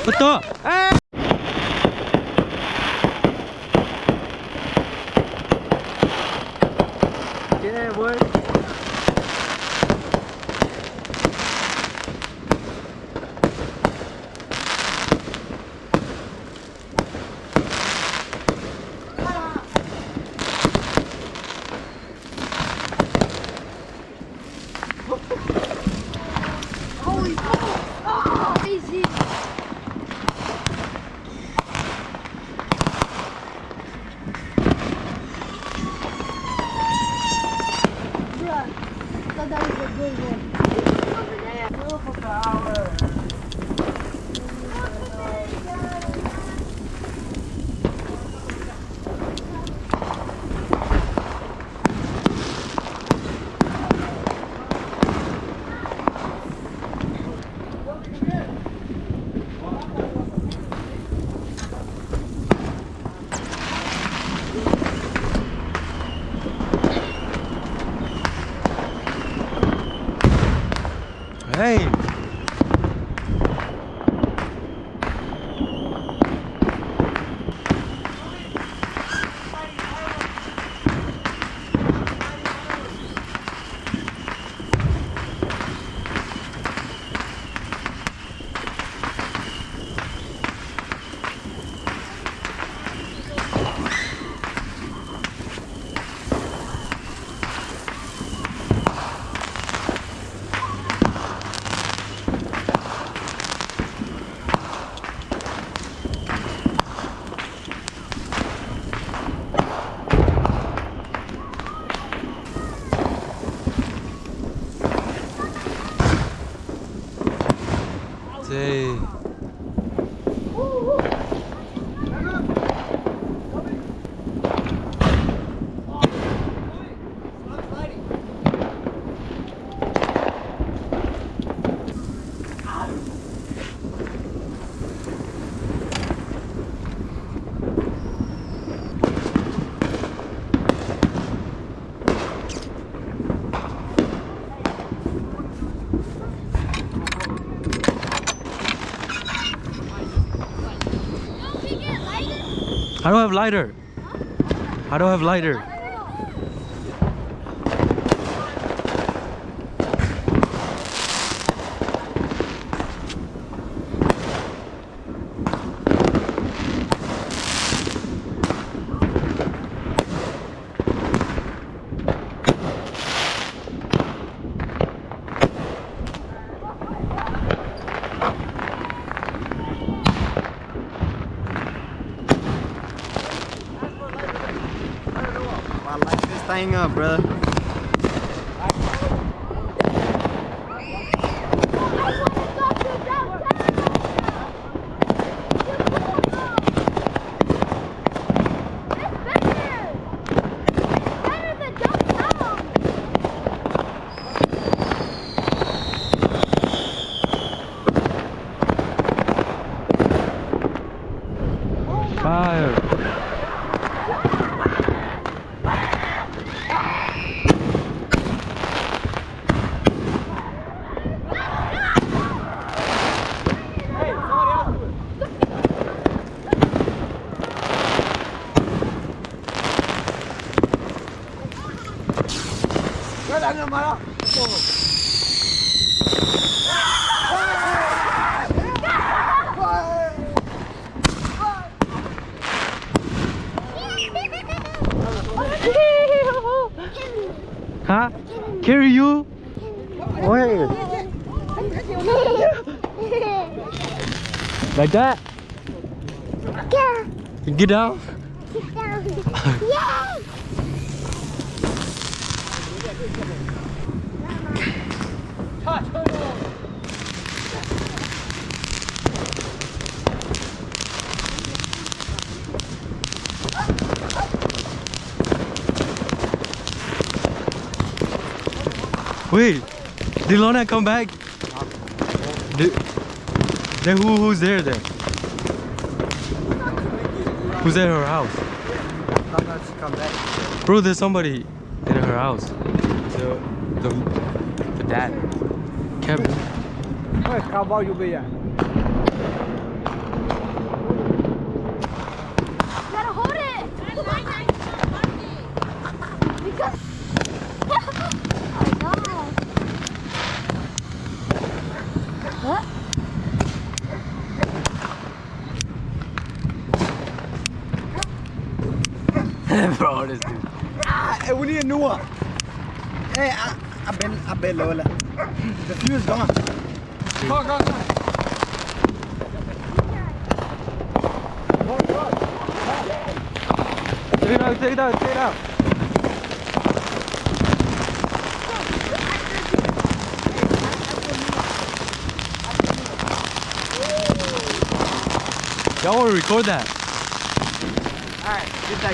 Betul. Yeah, boy. Holy oh, crazy. Bruh, thought that was a good one. Over there. Hey. Hey. I don't have lighter. I don't have lighter. I light this thing up, bro. Fire. Huh? Carry you? Wait. Like that? Yeah. You get down? Yeah. Wait, did Lorna come back? Then who's there then? Who's at her house? Sometimes she come back. Bro, there's somebody in her house. The dad. Kevin. Ôi, cao bao nhiêu bây giờ? Because I know. What? Bro, this dude. Hey, we need a new one. Hey, I've been low. The fuse is gone. Go. Take it out. Y'all want to record that? Alright, get that.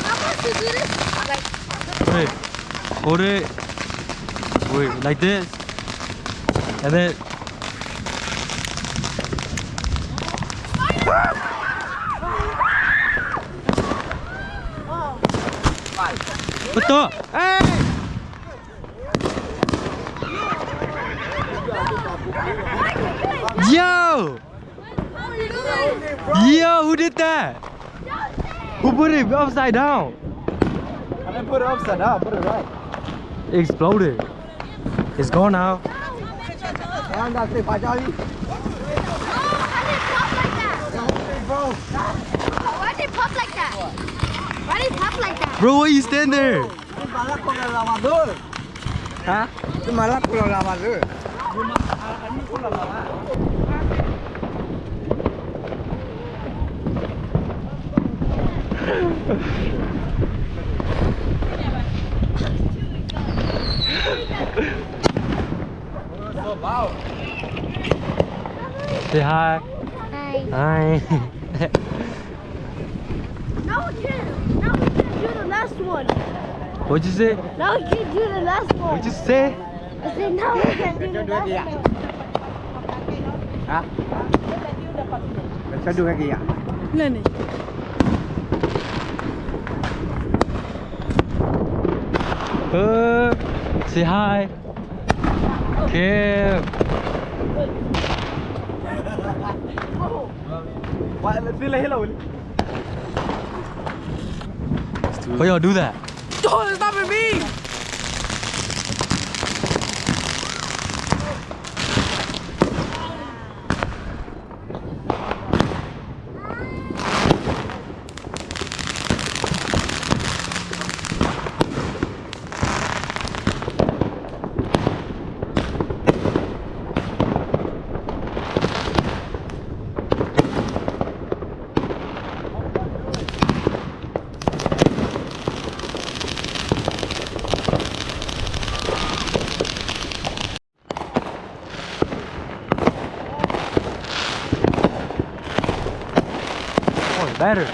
How much to do this? Like, Wait, hold it. Wait, like this. And then. What the? Hey! Yo! Yo, who did that? Who put it upside down? I didn't put it upside down, put it right. It exploded. It's gone now. how did it pop like that? Why did it pop like that? Why did it pop like that? Bro, why you stand there? Malah con el lavador. Huh? Malah con el lavador. Ini con la lavadora. Say hi. Hi. Hi. Now we can't do the last one. What'd you say? Now we can't do the last one. What'd you say? I said now we can't do the last one. Hả? Mình sẽ đưa cái gì ạ? Lên này. Say hi. Kim. Why y'all do that? Don't stop at me! Oh, better.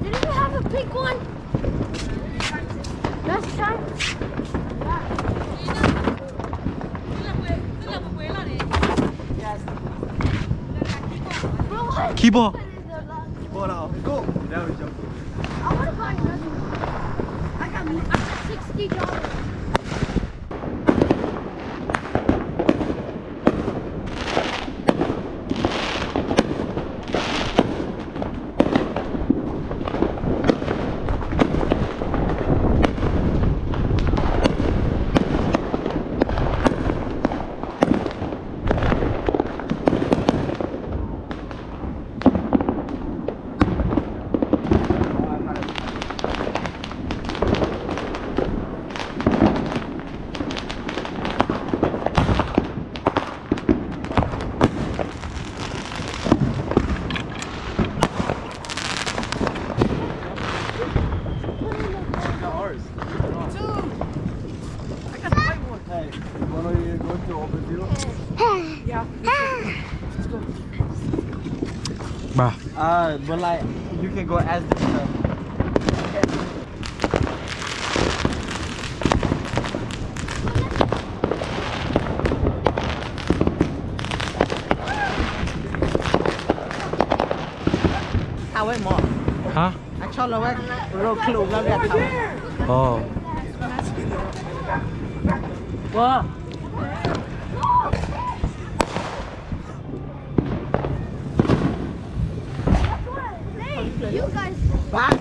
Didn't you have a pink one? Last time? Bro, what? Keyboard. Hold on. Go. There we go. I want to buy another one. I got $60. Bruh. But like, you can go as the I went more. sau là quay rồi khử là đẹp thằng. Oh. Wow. Hey, you guys. Back.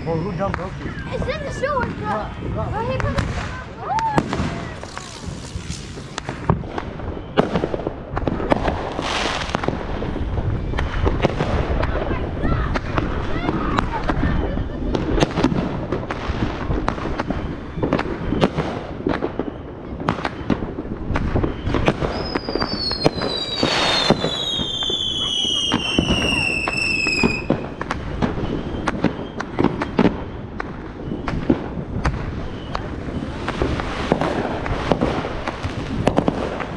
Oh, who jumped up? It's in the sewer, bro. Right here, bro.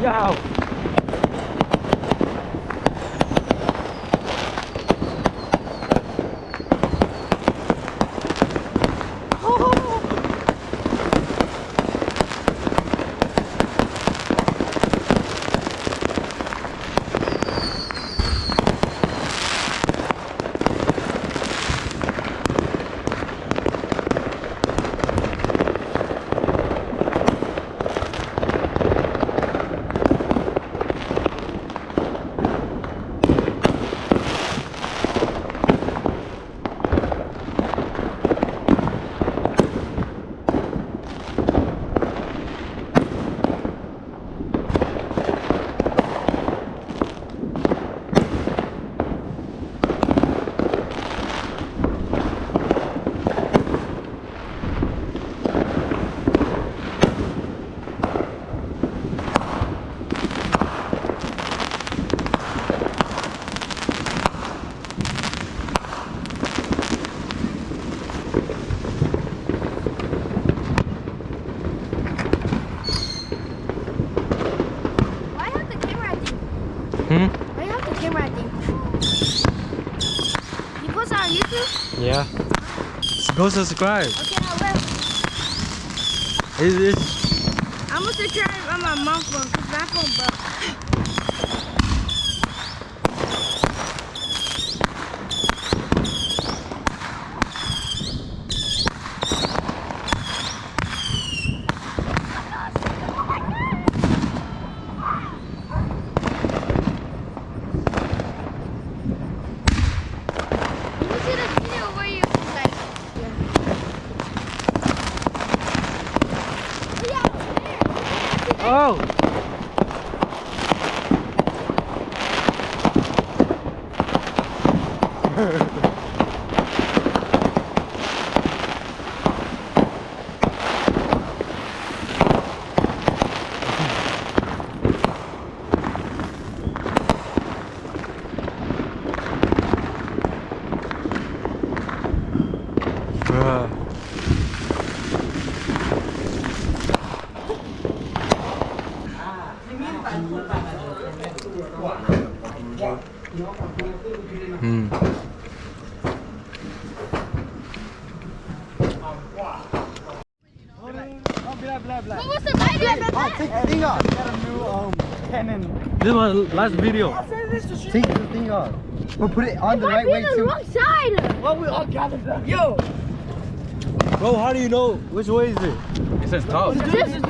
Yow. Why have the camera at you? Why have the camera at you? You post it on YouTube? Yeah. Go subscribe. Okay, I will. I'm gonna subscribe on my mom's phone because my phone broke. You see the video where you like, Oh. Bruh. what was the video? Thing off. Got a new Canon. This was last video. Take the thing off. We'll put it on the right Might be way on the too. wrong side. Well, we all gathered up. Yo. Bro, how do you know which way is it? It says top. This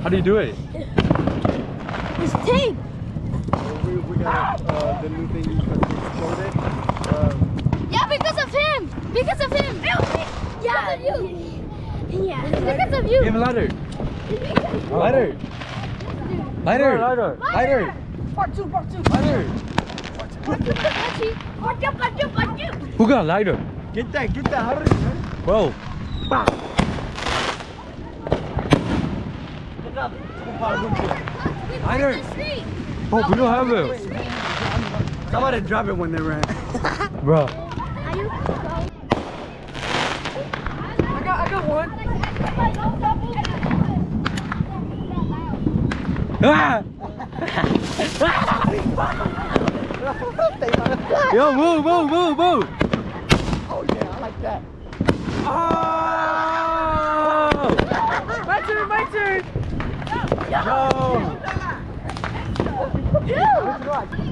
How do you do it? is tape. We got the new thing because we exploded. Yeah, because of him. Because of him. Yeah, you. Yeah, because of you. Give a lighter. Lighter. Lighter. Lighter. Lighter. Part two. Lighter. Who got lighter? Get that, hurry, man. Bro. Lighter. Oh, we don't have it. Somebody drop it when they ran. Bro. I got one. Ah! Yo, move. Oh yeah, I like that. Oh! My turn.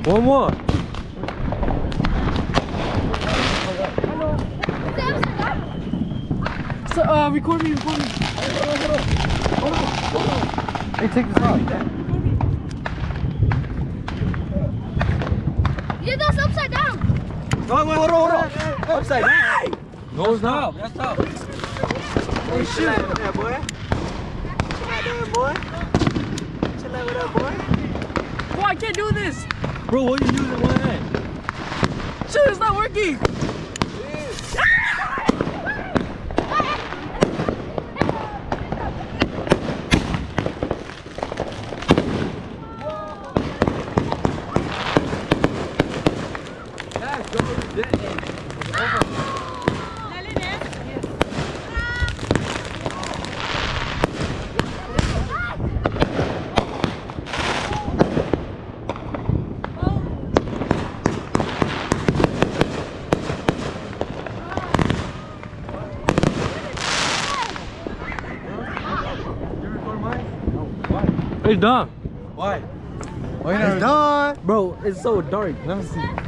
One more. Record me. Hey, take this off. Yeah, that's upside down. Hold on. Upside down. No, it's not. That's tough. Hey, shoot. Yeah, boy. Chill out there, boy. Chill out with that, boy. Bro, I can't do this. Bro, what are you using one hand? Shit, it's not working. It's done. Why? It's done. Bro, it's so dark. Let me see.